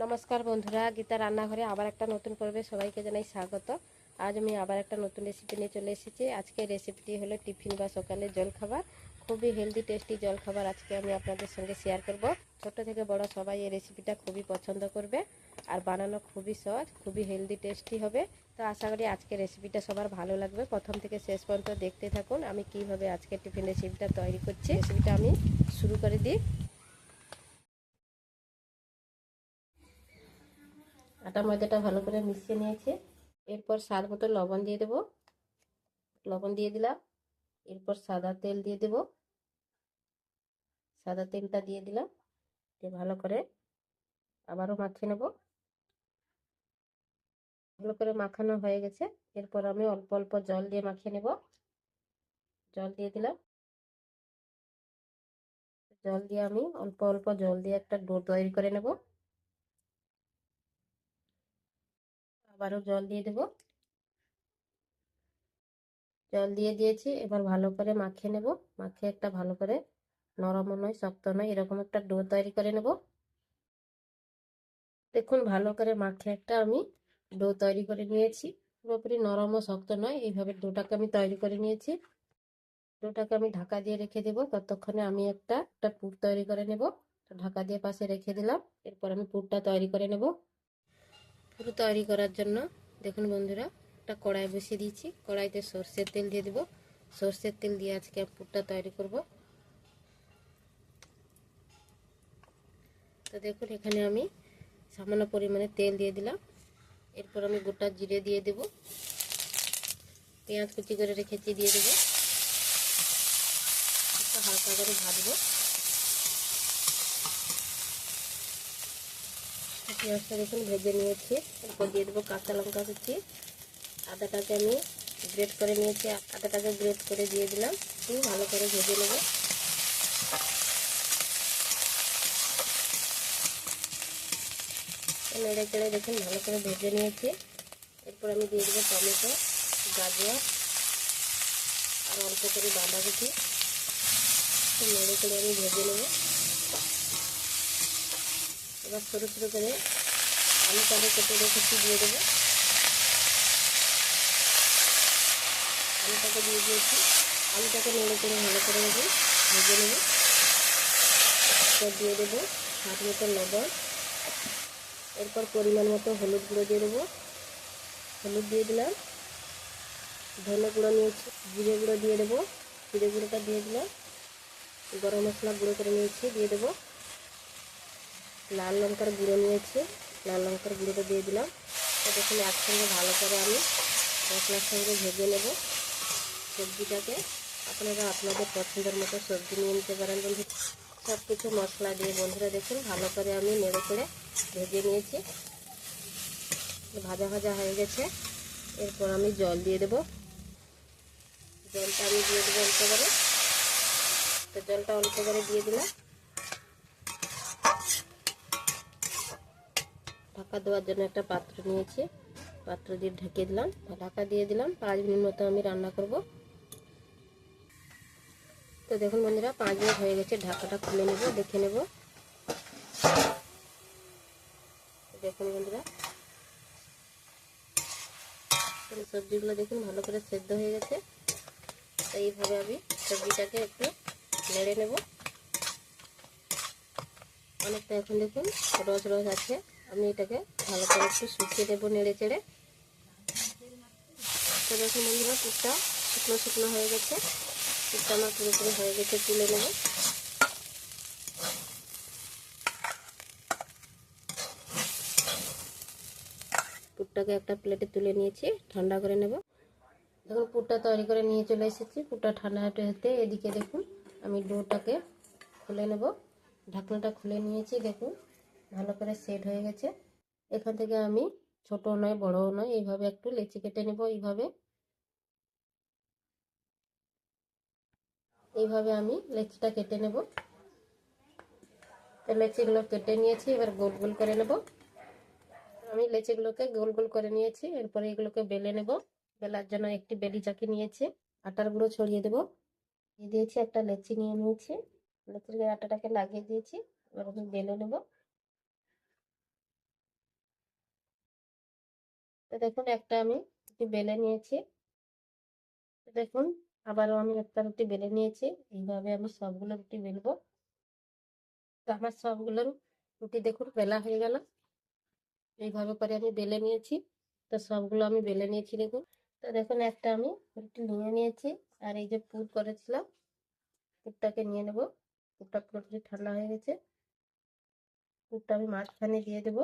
নমস্কার বন্ধুরা, গীতা রান্নাঘরে আবার একটা নতুন পর্বে সবাইকে জানাই স্বাগত। আজ আমি আবার একটা নতুন রেসিপি নিয়ে চলে এসেছি। আজকে রেসিপিটি হলো টিফিন বা সকালে জলখাবার, খুবই হেলদি টেস্টি জলখাবার আজকে আমি আপনাদের সঙ্গে শেয়ার করব। ছোট থেকে বড় সবাই এই রেসিপিটা খুবই পছন্দ করবে আর বানানো খুবই সহজ, খুবই হেলদি টেস্টি হবে। তো আশা করি আজকে রেসিপিটা সবার ভালো লাগবে। প্রথম থেকে শেষ পর্যন্ত দেখতে থাকুন আমি কিভাবে আজকে টিফিন রেসিপিটা তৈরি করছি। রেসিপিটা আমি শুরু করে দিই। আটা ময়দাটা ভালো করে মিশিয়ে নিয়েছি। এরপর স্বাদ মতো লবণ দিয়ে দেবো। লবণ দিয়ে দিলাম। এরপর সাদা তেল দিয়ে দেব। সাদা তেলটা দিয়ে দিলাম। দিয়ে ভালো করে আবারও মাখিয়ে নেব। ভালো করে মাখানো হয়ে গেছে। এরপর আমি অল্প অল্প জল দিয়ে মাখিয়ে নেব। জল দিয়ে দিলাম। জল দিয়ে আমি অল্প অল্প জল দিয়ে একটা ডো তৈরি করে নেব। আবারও জল দিয়ে দেব। জল দিয়ে দিয়েছি। এবার ভালো করে মাখিয়ে নেব। মাখিয়ে একটা ভালো করে নরম নয় শক্ত নয় এরকম একটা ডো তৈরি করে নেব। দেখুন ভালো করে মাখিয়ে একটা আমি ডো তৈরি করে নিয়েছি। পুরোপুরি নরম ও শক্ত নয়, এইভাবে ডোটাকে আমি তৈরি করে নিয়েছি। ডোটাকে আমি ঢাকা দিয়ে রেখে দেবো। ততক্ষণে আমি একটা পুর তৈরি করে নেব। ঢাকা দিয়ে পাশে রেখে দিলাম। এরপর আমি পুরটা তৈরি করে নেব। পুর তৈরি করার জন্য দেখুন বন্ধুরা, একটা কড়াই বসিয়ে দিয়েছি। কড়াইতে সর্ষের তেল দিয়ে দেবো। সর্ষের তেল দিয়ে আজকে পুরটা তৈরি করব। তো দেখুন এখানে আমি সামান্য পরিমাণে তেল দিয়ে দিলাম। এরপর আমি গোটা জিরে দিয়ে দেব। পেঁয়াজ কুচি করে রেখেছি দিয়ে দেবো। একটু হালকা করে ভাজবো। পেঁয়াজটা দেখুন ভেজে নিয়েছি। এরপর দিয়ে দেবো কাঁচা লঙ্কা কুচি। আদাটাকে আমি গ্রেট করে নিয়েছি। আদাটাকে গ্রেট করে দিয়ে দিলাম। ভালো করে ভেজে নেব। নেড়ে চেড়ে দেখুন ভালো করে ভেজে নিয়েছি। এরপর আমি দিয়ে দেবো টমেটো, গাজর আর অল্প করে বাঁধাকপি। নেড়ে চেড়ে আমি ভেজে নেব। এবার ছোটো ছোটো করে আলুটাকে কেটে রেখেছি দিয়ে দেবো। আলুটাকে দিয়ে দিয়েছি। আলুটাকে নেড়ে চেড়ে ভালো করে দেবো, ভেজে নেব। এরপর দিয়ে দেবো স্বাদ মতো লবণ। এরপর পরিমাণ মতো হলুদ গুঁড়ো দিয়ে দেবো। হলুদ দিয়ে দিলাম। ধনে গুঁড়ো নিয়েছি, জিরে গুঁড়ো দিয়ে দেবো। জিরে গুঁড়োটা দিয়ে দিলাম। গরম মশলা গুঁড়ো করে নিয়েছি দিয়ে দেবো। লাল লঙ্কার গুঁড়ো নিয়েছি, লাল লঙ্কার গুঁড়োটা দিয়ে দিলাম। তো দেখুন একসঙ্গে ভালো করে আমি মশলার সঙ্গে ভেজে নেব। সবজিটাকে আপনারা আপনাদের পছন্দের মতো সবজি নিয়ে নিতে পারেন বন্ধু। সব কিছু মশলা দিয়ে বন্ধুরা দেখুন ভালো করে আমি নেড়ে চেড়ে ভেজে নিয়েছি। ভাজা ভাজা হয়ে গেছে। এরপর আমি জল দিয়ে দেবো। জলটা আমি দিয়ে দেবো অল্প করে। তো জলটা অল্প করে দিয়ে দিলাম। ঢাকা দেওয়ার জন্য একটা পাত্র নিয়েছি, পাত্র দিয়ে ঢেকে দিলাম। ঢাকা দিয়ে দিলাম। 5 মিনিট মতো আমি রান্না করব। তো দেখুন বন্ধুরা 5 মিনিট হয়ে গেছে। ঢাকাটা খুলে নেব, দেখে নেব। দেখুন বন্ধুরা সবজিগুলো দেখুন ভালো করে সেদ্ধ হয়ে গেছে। তো এইভাবে আমি সবজিটাকে একটু নেড়ে নেব। অনেকটা এখন দেখুন রস রস আছে। আমি এটাকে ভালো করে একটু শুকিয়ে দেবো নেড়ে চেড়ে। তো দেখুন বন্ধুরা পুরটা শুকনো শুকনো হয়ে গেছে। পুরটা আমার পুরোপুরি হয়ে গেছে, তুলে নেব। পুরটাকে একটা প্লেটে তুলে নিয়েছি, ঠান্ডা করে নেব। দেখুন পুরটা তৈরি করে নিয়ে চলে এসেছি। পুরটা ঠান্ডা হতে হতে এদিকে দেখুন আমি ডোটাকে খুলে নেব। ঢাকনাটা খুলে নিয়েছি। দেখুন ভালো করে সেট হয়ে গেছে। এখান থেকে আমি ছোট নয় বড়ও নয় এইভাবে একটু লেচি কেটে নেব। এইভাবে আমি লেচিটা কেটে নেব। তো লেচিগুলো কেটে নিয়েছি। এবার গোল গোল করে নেব। আমি লেচিগুলোকে গোল গোল করে নিয়েছি। এরপরে এগুলোকে বেলে নেব। বেলার জন্য একটি বেলি চাকি নিয়েছি। আটার গুঁড়ো ছড়িয়ে দেব। দিয়ে দিয়েছি একটা লেচি নিয়ে নিয়েছি। লেচির গায়ে আটাটাকে লাগিয়ে দিয়েছি। এবার আমি বেলে নেব। তো দেখুন একটা আমি রুটি বেলে নিয়েছি। তো দেখুন আবারও আমি একটা রুটি বেলে নিয়েছি। এইভাবে আমি সবগুলো রুটি বেলবো। তো আমার সবগুলো রুটি দেখুন বেলা হয়ে গেল। এইভাবে করে আমি বেলে নিয়েছি। তো সবগুলো আমি বেলে নিয়েছি দেখুন। তো দেখুন একটা আমি রুটি নিয়ে নিয়েছি। আর এই যে পুর করেছিলাম, পুরটাকে নিয়ে নেব। পুরটা পুরোপুরি ঠান্ডা হয়ে গেছে। পুরটা আমি মাঝখানে দিয়ে দেব।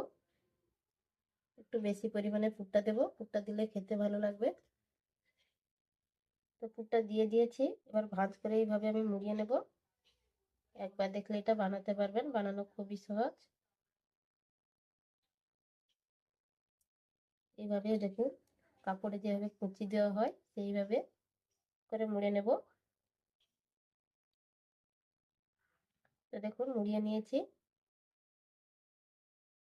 একটু বেশি পরিমাণে পুরটা দেব, পুরটা দিলে খেতে ভালো লাগবে। তো পুরটা দিয়ে দিয়েছি। এবার ভাঁজ করে এইভাবে আমি মুড়িয়ে নেব। একবার দেখলে এটা বানাতে পারবেন, বানানো খুবই সহজ। এইভাবে দেখুন কাপড়ে যেভাবে কুচি দেওয়া হয় সেইভাবে করে মুড়ে নেব। তো দেখুন মুড়িয়ে নিয়েছি।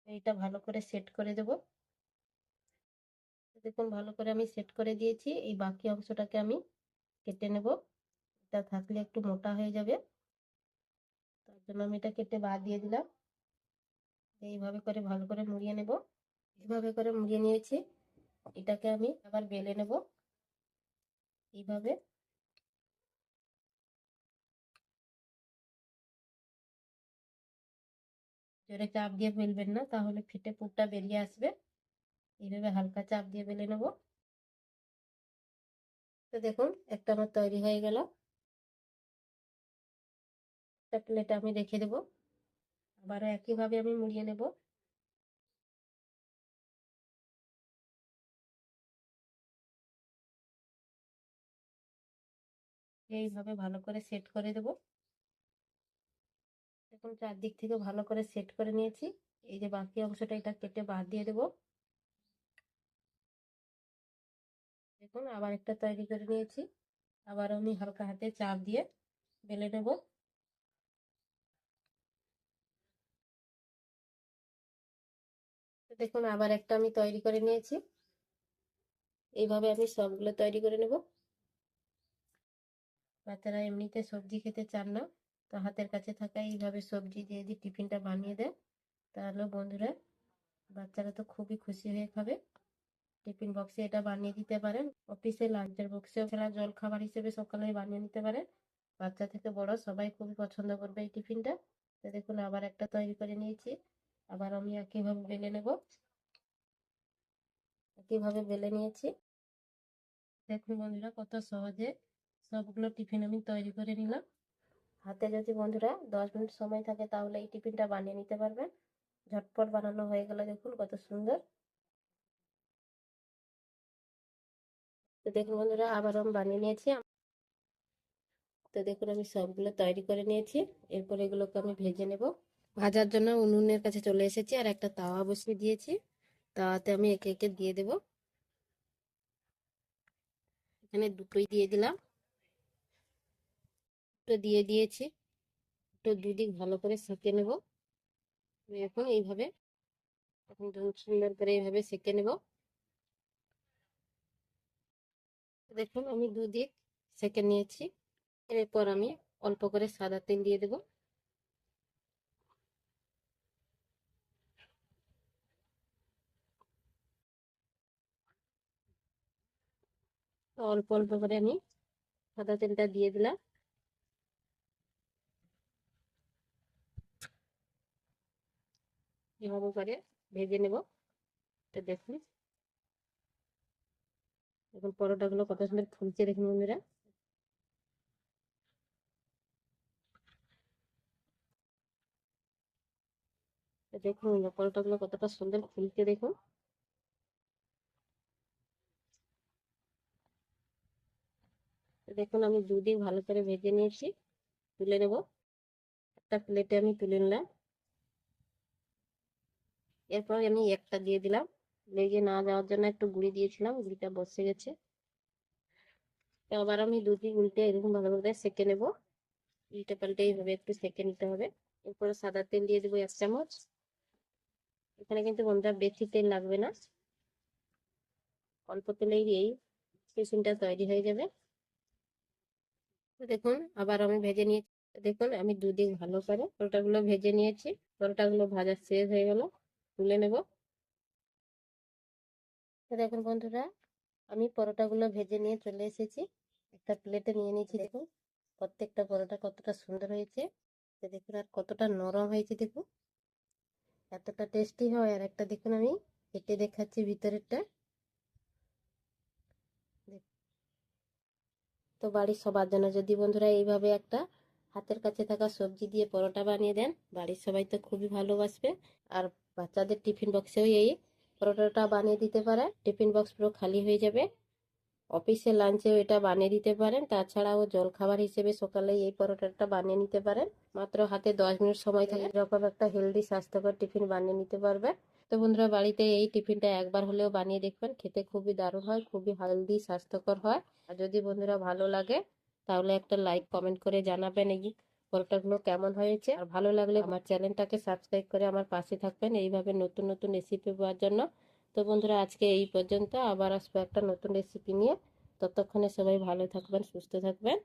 এইটা ভালো করে সেট করে দেব। দেখুন ভালো করে আমি সেট করে দিয়েছি। এই বাকি অংশটাকে আমি কেটে নেব। এটা থাকলে একটু মোটা হয়ে যাবে, তার জন্য আমি এটা কেটে বাদ দিয়ে দিলাম। এইভাবে করে ভালো করে মুড়িয়ে নেব। এইভাবে করে মুড়িয়ে নিয়েছি। এটাকে আমি আবার বেলে নেব এইভাবে। জোরে চাপ দিয়ে বেলবেন না, তাহলে ফেটে পুরটা বেরিয়ে আসবে। এইভাবে হালকা চাপ দিয়ে বেলে নেব। তো দেখুন একটা আমার তৈরি হয়ে গেল। একটা প্লেটে আমি রেখে দেবো। আবারও একইভাবে আমি মুড়িয়ে নেব। এইভাবে ভালো করে সেট করে দেব। দেখুন চারদিক থেকে ভালো করে সেট করে নিয়েছি। এই যে বাকি অংশটা এটা কেটে বাদ দিয়ে দেব। দেখুন আবার একটা তৈরি করে নিয়েছি। আবার আমি হালকা হাতে চাপ দিয়ে বেলে নেব। দেখুন আবার একটা আমি তৈরি করে নিয়েছি। এইভাবে আমি সবগুলো তৈরি করে নেব। বাচ্চারা এমনিতে সবজি খেতে চান না, তো হাতের কাছে থাকা এইভাবে সবজি দিয়ে যদি টিফিনটা বানিয়ে দেয়, তাহলে বন্ধুরা বাচ্চারা তো খুবই খুশি হয়ে খাবে। টিফিন বক্সে এটা বানিয়ে দিতে পারেন। অফিসে লাঞ্চের বক্সেও ফেলা জল খাবার হিসেবে সকালে বানিয়ে নিতে পারেন। বাচ্চা থেকে বড় সবাই খুবই পছন্দ করবে এই টিফিনটা। তো দেখুন আবার একটা তৈরি করে নিয়েছি। আবার আমি একইভাবে বেলে নেব। একইভাবে বেলে নিয়েছি। দেখুন বন্ধুরা কত সহজে সবগুলো টিফিন আমি তৈরি করে নিলাম। হাতে যদি বন্ধুরা 10 মিনিট সময় থাকে তাহলে এই টিফিনটা বানিয়ে নিতে পারবেন। ঝটপট বানানো হয়ে গেল। দেখুন কত সুন্দর। তো দেখুন বন্ধুরা আবার আমি বানিয়ে নিয়েছি। তো দেখুন আমি সবগুলো তৈরি করে নিয়েছি। এরপর এগুলোকে আমি ভেজে নেব। ভাজার জন্য উনুনের কাছে চলে এসেছি আর একটা তাওয়া বসিয়ে দিয়েছি। তাওয়াতে আমি একে একে দিয়ে দেব। এখানে দুটোই দিয়ে দিলাম। দুটো দিয়ে দিয়েছি। তো দুদিক ভালো করে সেঁকে নেব। এখন এইভাবে এখন সুন্দর করে এইভাবে সেঁকে নেব। দেখুন আমি দুদিক সেঁকে নিয়েছি। এরপর আমি অল্প করে সাদা তেল দিয়ে দেব। অল্প অল্প করে আমি সাদা তেলটা দিয়ে দিলাম। এভাবে করে ভেজে নেব। তো দেখুন এখন পরোটাগুলো কত সুন্দর ফুলছে দেখুন বন্ধুরা। তো দেখুন পরোটাগুলো কতটা সুন্দর ফুলছে দেখুন। তো দেখুন আমি দুদিক ভালো করে ভেজে নিয়েছি। তুলে নেব। একটা প্লেটে আমি তুলে নিলাম। এরপর আমি একটা দিয়ে দিলাম। লেগে না যাওয়ার জন্য একটু গুঁড়ি দিয়েছিলাম, গুঁড়িটা বসে গেছে। তো আবার আমি দুদিক উল্টে এরকম ভালো করে সেঁকে নেব। উল্টে পাল্টে এইভাবে একটু সেঁকে নিতে হবে। এরপরে সাদা তেল দিয়ে দেবো 1 চামচ। এখানে কিন্তু বন্ধুরা বেশি তেল লাগবে না, অল্প তেলেই এই টিফিনটা তৈরি হয়ে যাবে। দেখুন আবার আমি ভেজে নিয়েছি। দেখুন আমি দুদিক ভালো করে পরোটাগুলো ভেজে নিয়েছি। পরোটাগুলো ভাজা শেষ হয়ে গেল, তুলে নেব। তো দেখুন বন্ধুরা, আমি পরোটাগুলো ভেজে নিয়ে চলে এসেছি, একটা প্লেটে নিয়ে নিয়েছি। দেখুন প্রত্যেকটা পরোটা কতটা সুন্দর হয়েছে, তো দেখুন আর কতটা নরম হয়েছে, দেখুন এতটা টেস্টি হয়। আর একটা দেখুন আমি কেটে দেখাচ্ছি ভিতরেরটা। তো বাড়ির সবার জন্য যদি বন্ধুরা এইভাবে একটা হাতের কাছে থাকা সবজি দিয়ে পরোটা বানিয়ে দেন, বাড়ির সবাই তো খুবই ভালোবাসবে। আর বাচ্চাদের টিফিন বক্সেও এই পরোটাটা বানিয়ে দিতে পারে, টিফিন বক্স পুরো খালি হয়ে যাবে। অফিসে লাঞ্চেও এটা বানিয়ে দিতে পারেন, তাছাড়াও জলখাবার হিসেবে সকালে এই পরোটাটা বানিয়ে নিতে পারেন। মাত্র হাতে 10 মিনিট সময় থাকে, এরকম একটা হেলদি স্বাস্থ্যকর টিফিন বানিয়ে নিতে পারবে। তো বন্ধুরা বাড়িতে এই টিফিনটা একবার হলেও বানিয়ে দেখবেন, খেতে খুবই দারুণ হয়, খুবই হেলদি স্বাস্থ্যকর হয়। আর যদি বন্ধুরা ভালো লাগে তাহলে একটা লাইক কমেন্ট করে জানাবেন এই পরোটাগুলো কেমন হয়েছে। আর ভালো লাগলে আমার চ্যানেলটাকে সাবস্ক্রাইব করে আমার পাশে থাকবেন এইভাবে নতুন নতুন রেসিপি পাওয়ার জন্য। তো বন্ধুরা আজকে এই পর্যন্ত, আবার আসবো একটা নতুন রেসিপি নিয়ে। ততক্ষণে সবাই ভালো থাকবেন, সুস্থ থাকবেন।